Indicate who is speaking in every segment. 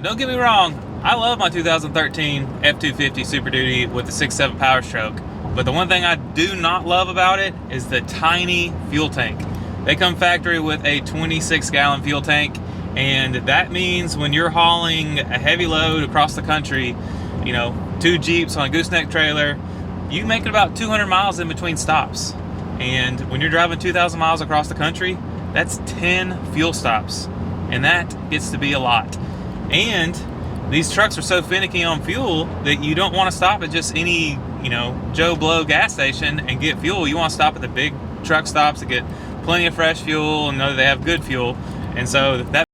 Speaker 1: Don't get me wrong, I love my 2013 F250 Super Duty with the 6.7 Powerstroke, but the one thing I do not love about it is the tiny fuel tank. They come factory with a 26-gallon fuel tank, and that means when you're hauling a heavy load across the country, you know, 2 Jeeps on a gooseneck trailer, you make it about 200 miles in between stops. And when you're driving 2,000 miles across the country, that's 10 fuel stops, and that gets to be a lot. And these trucks are so finicky on fuel that you don't want to stop at just any, you know, Joe Blow gas station and get fuel. You want to stop at the big truck stops to get plenty of fresh fuel and know that they have good fuel. And so that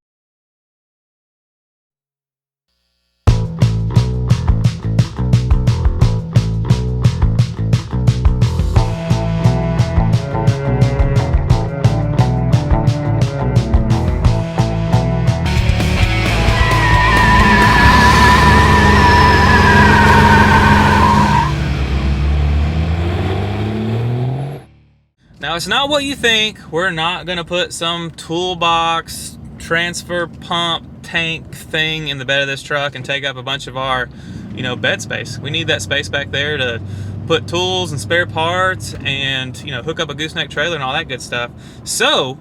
Speaker 1: Now, it's not what you think. We're not gonna put some toolbox transfer pump tank thing in the bed of this truck and take up a bunch of our, you know, bed space. We need that space back there to put tools and spare parts and, you know, hook up a gooseneck trailer and all that good stuff. So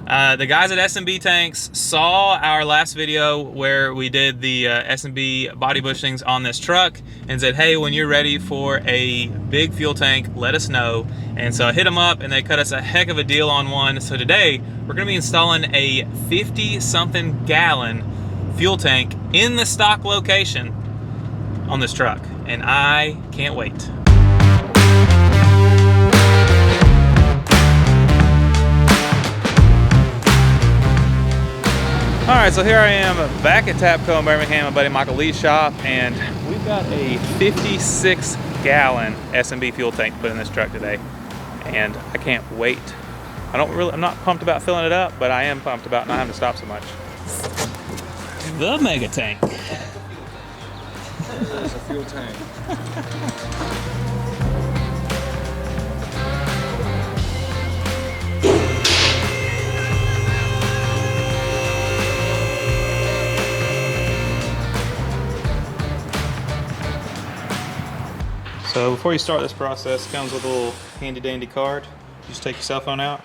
Speaker 1: the guys at S&B Tanks saw our last video where we did the S&B body bushings on this truck and said, hey, when you're ready for a big fuel tank, let us know. And so I hit them up and they cut us a heck of a deal on one. So today we're gonna be installing a 50-something gallon fuel tank in the stock location on this truck. And I can't wait. All right, so here I am back at Tapco in Birmingham, my buddy Michael Lee's shop, and we've got a 56-gallon S&B fuel tank put in this truck today, and I can't wait. I'm not pumped about filling it up, but I am pumped about not having to stop so much. The mega tank.
Speaker 2: It's a fuel tank.
Speaker 1: So before you start this process, it comes with a little handy dandy card. You just take your cell phone out,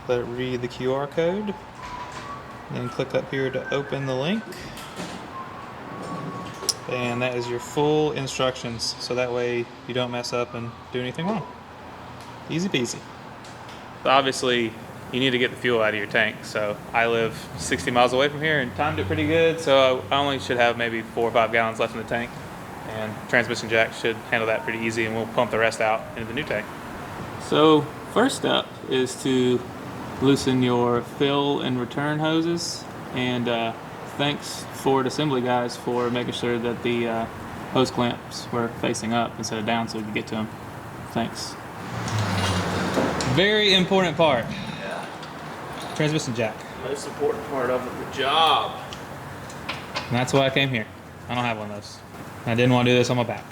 Speaker 1: let it read the QR code, then click up here to open the link. And that is your full instructions, so that way you don't mess up and do anything wrong. Easy peasy. But obviously, you need to get the fuel out of your tank. So I live 60 miles away from here and timed it pretty good, so I only should have maybe 4 or 5 gallons left in the tank. And transmission jack should handle that pretty easy, and we'll pump the rest out into the new tank. So first step is to loosen your fill and return hoses, and thanks Ford assembly guys for making sure that the hose clamps were facing up instead of down so we could get to them. Thanks. Very important part.
Speaker 2: Yeah.
Speaker 1: Transmission jack.
Speaker 2: Most important part of the job.
Speaker 1: And that's why I came here. I don't have one of those. I didn't want to do this on my back.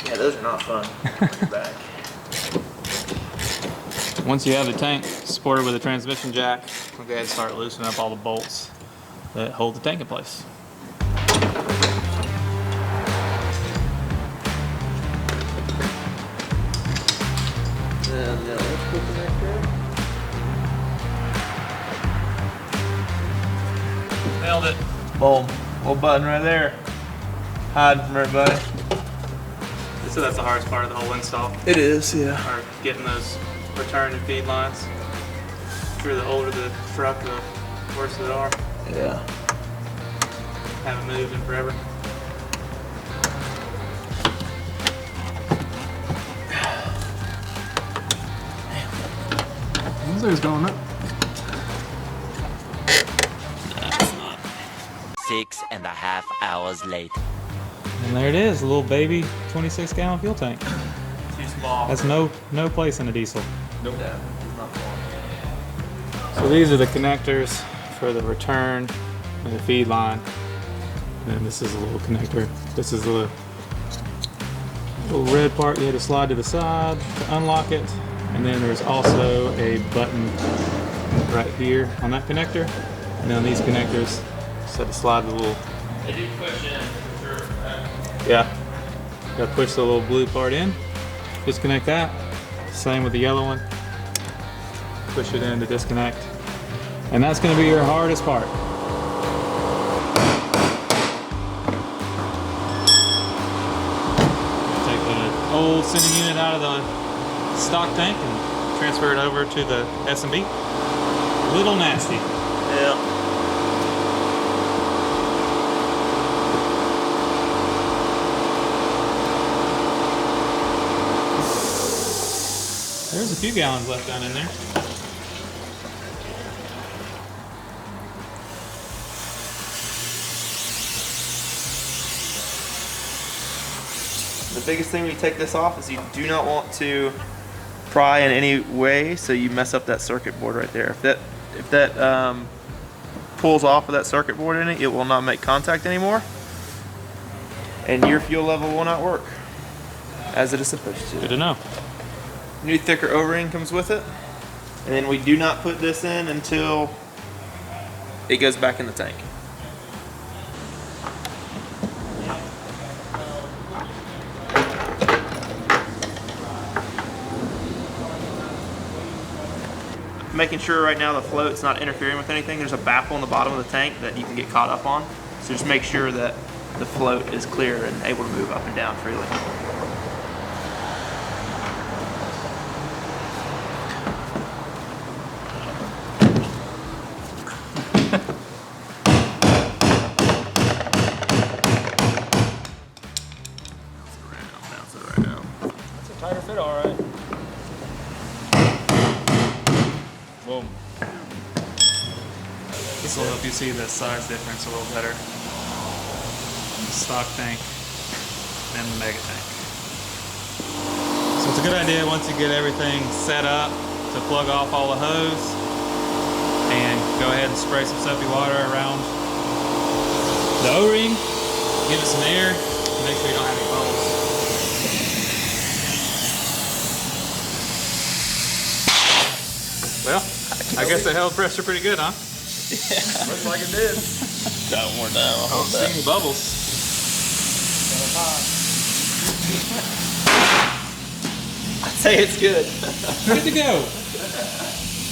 Speaker 2: Yeah, those are not fun on your back.
Speaker 1: Once you have the tank supported with a transmission jack, we'll go ahead and start loosening up all the bolts that hold the tank in place.
Speaker 2: Then the electrical connector.
Speaker 1: Nailed it.
Speaker 2: Boom. Little button right there. Hiding from everybody.
Speaker 1: So that's the hardest part of the whole install.
Speaker 2: It is, yeah.
Speaker 1: Or getting those return and feed lines. Sure, the older the truck, the worse they are.
Speaker 2: Yeah.
Speaker 1: Haven't moved in forever. Those things going up.
Speaker 3: 6.5 hours later.
Speaker 1: And there it is, a little baby 26-gallon fuel tank.
Speaker 2: Too small.
Speaker 1: That's no place in a diesel.
Speaker 2: Nope. Yeah, it's not small.
Speaker 1: So these are the connectors for the return and the feed line. And then this is a little connector. This is the little red part you had to slide to the side to unlock it. And then there's also a button right here on that connector. And then on these connectors, Just had to slide the little.
Speaker 2: They do push in for sure.
Speaker 1: Yeah. Got to push the little blue part in. Disconnect that. Same with the yellow one. Push it in to disconnect. And that's going to be your hardest part. Take the old sending unit out of the stock tank and transfer it over to the S&B. Little nasty.
Speaker 2: Yeah.
Speaker 1: There's a few gallons left down in there.
Speaker 2: The biggest thing when you take this off is you do not want to pry in any way, so you mess up that circuit board right there. If that pulls off of that circuit board in it, it will not make contact anymore, and your fuel level will not work as it is supposed to.
Speaker 1: Good to know.
Speaker 2: New thicker O-ring comes with it, and then we do not put this in until it goes back in the tank. Making sure right now the float's not interfering with anything. There's a baffle in the bottom of the tank that you can get caught up on, so just make sure that the float is clear and able to move up and down freely.
Speaker 1: That's a tighter fit, all right. Boom. This will help you see the size difference a little better. The stock tank and the mega tank. So it's a good idea once you get everything set up to plug off all the hose and go ahead and spray some soapy water around the O-ring, give it some air, and make sure you don't have any bubbles. Well, I guess it held pressure pretty good, huh?
Speaker 2: Yeah, looks like it did. Got it worn down.
Speaker 1: I don't see any bubbles.
Speaker 2: I'd say it's good.
Speaker 1: Good to go.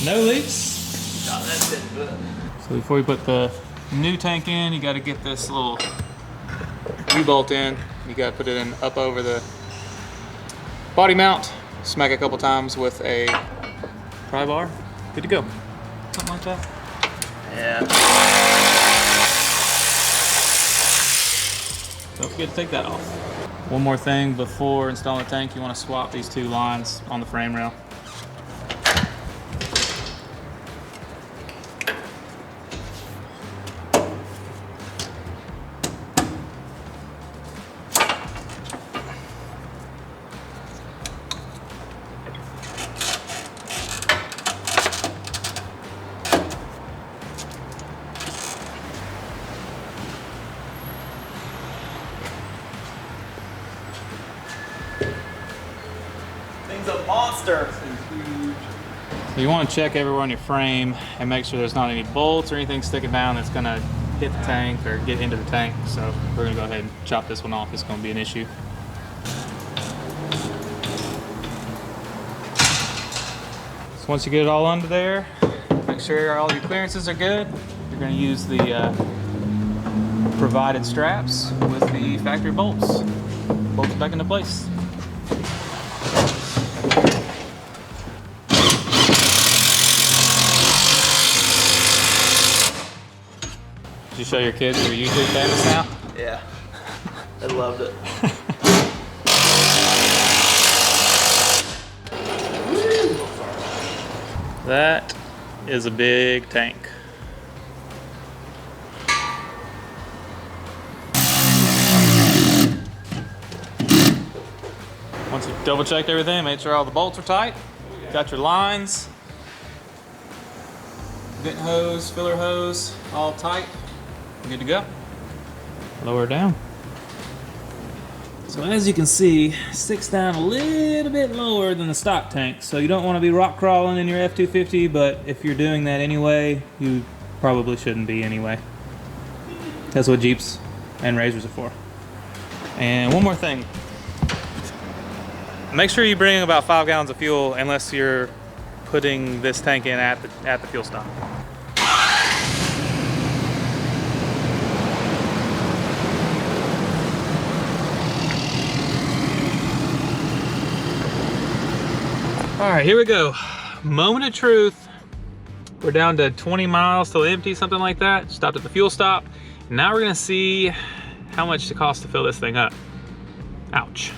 Speaker 1: No leaks.
Speaker 2: No, that's it.
Speaker 1: So before you put the new tank in, you got to get this little U-bolt in. You got to put it in up over the body mount. Smack it a couple times with a pry bar. Good to go. Something like that.
Speaker 2: Yeah.
Speaker 1: Don't forget to take that off. One more thing before installing the tank, you want to swap these two lines on the frame rail.
Speaker 2: Thing's a monster.
Speaker 1: So you want to check everywhere on your frame and make sure there's not any bolts or anything sticking down that's going to hit the tank or get into the tank. So we're going to go ahead and chop this one off. It's going to be an issue. So once you get it all under there, make sure all your clearances are good. You're going to use the provided straps with the factory bolts. Bolts back into place. Did you show your kids you're YouTube famous now?
Speaker 2: Yeah. I loved it.
Speaker 1: That is a big tank. Once you've double checked everything, made sure all the bolts are tight, got your lines, vent hose, filler hose, all tight, good to go. Lower it down. So as you can see, it sticks down a little bit lower than the stock tank, so you don't want to be rock crawling in your F250, but if you're doing that anyway, you probably shouldn't be anyway. That's what Jeeps and Razors are for. And one more thing. Make sure you bring about 5 gallons of fuel unless you're putting this tank in at the fuel stop. All right, here we go. Moment of truth. We're down to 20 miles till empty, something like that. Stopped at the fuel stop. Now we're gonna see how much it costs to fill this thing up. Ouch.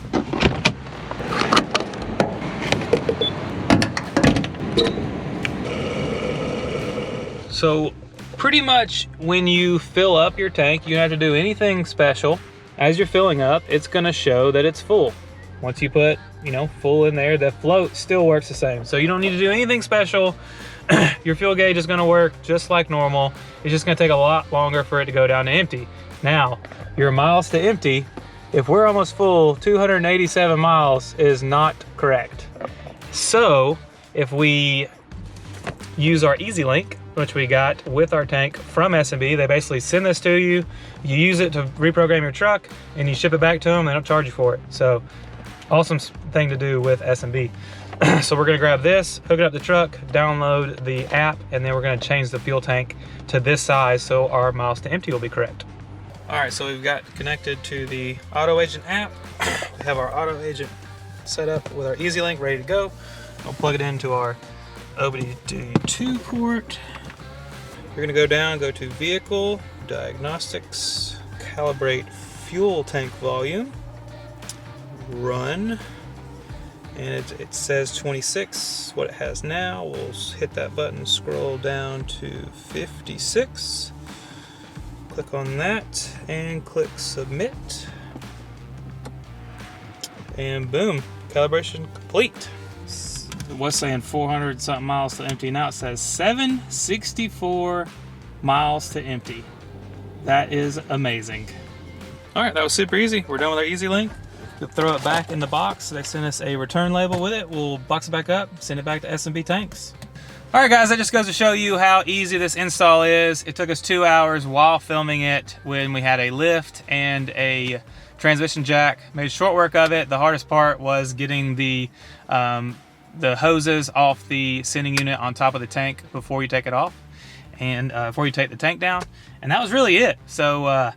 Speaker 1: So pretty much when you fill up your tank, you don't have to do anything special. As you're filling up, it's gonna show that it's full. Once you put, you know, full in there, the float still works the same. So you don't need to do anything special. Your fuel gauge is gonna work just like normal. It's just gonna take a lot longer for it to go down to empty. Now, your miles to empty, if we're almost full, 287 miles is not correct. So if we use our EasyLink, which we got with our tank from S&B, they basically send this to you, you use it to reprogram your truck, and you ship it back to them, they don't charge you for it. So awesome thing to do with S&B. So we're gonna grab this, hook it up to the truck, download the app, and then we're gonna change the fuel tank to this size so our miles to empty will be correct. All right, so we've got connected to the Auto Agent app. We have our Auto Agent set up with our EasyLink ready to go. We'll plug it into our OBD2 port. You're gonna go down, go to Vehicle, Diagnostics, Calibrate Fuel Tank Volume, Run, and it says 26, what it has now. We'll hit that button, scroll down to 56, click on that, and click Submit. And boom, calibration complete. It was saying 400 something miles to empty. Now it says 764 miles to empty. That is amazing. All right, that was super easy. We're done with our EasyLink. We'll throw it back in the box. They sent us a return label with it. We'll box it back up, send it back to S&B tanks. All right, guys, that just goes to show you how easy this install is. It took us 2 hours while filming it when we had a lift and a transmission jack. Made short work of it. The hardest part was getting the hoses off the sending unit on top of the tank before you take it off and before you take the tank down. And that was really it. So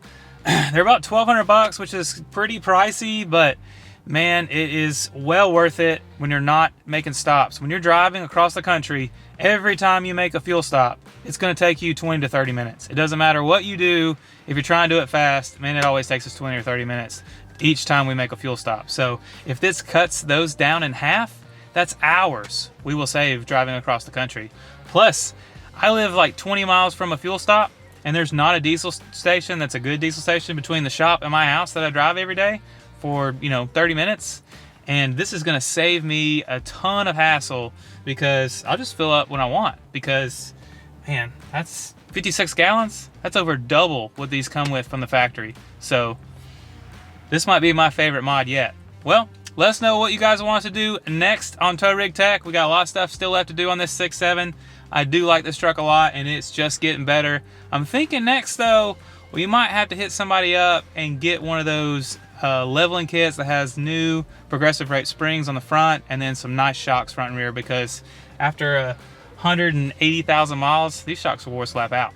Speaker 1: they're about $1,200, which is pretty pricey, but man, it is well worth it when you're not making stops. When you're driving across the country, every time you make a fuel stop, it's gonna take you 20 to 30 minutes. It doesn't matter what you do. If you're trying to do it fast, man, it always takes us 20 or 30 minutes each time we make a fuel stop. So if this cuts those down in half, that's hours we will save driving across the country. Plus, I live like 20 miles from a fuel stop, and there's not a diesel station that's a good diesel station between the shop and my house that I drive every day for, 30 minutes. And this is gonna save me a ton of hassle because I'll just fill up when I want, because man, that's 56 gallons. That's over double what these come with from the factory. So this might be my favorite mod yet. Well, let us know what you guys want us to do next on Tow Rig Tech. We got a lot of stuff still left to do on this 6.7. I do like this truck a lot, and it's just getting better. I'm thinking next, though, we might have to hit somebody up and get one of those leveling kits that has new progressive rate springs on the front and then some nice shocks front and rear, because after 180,000 miles, these shocks will wear slap out.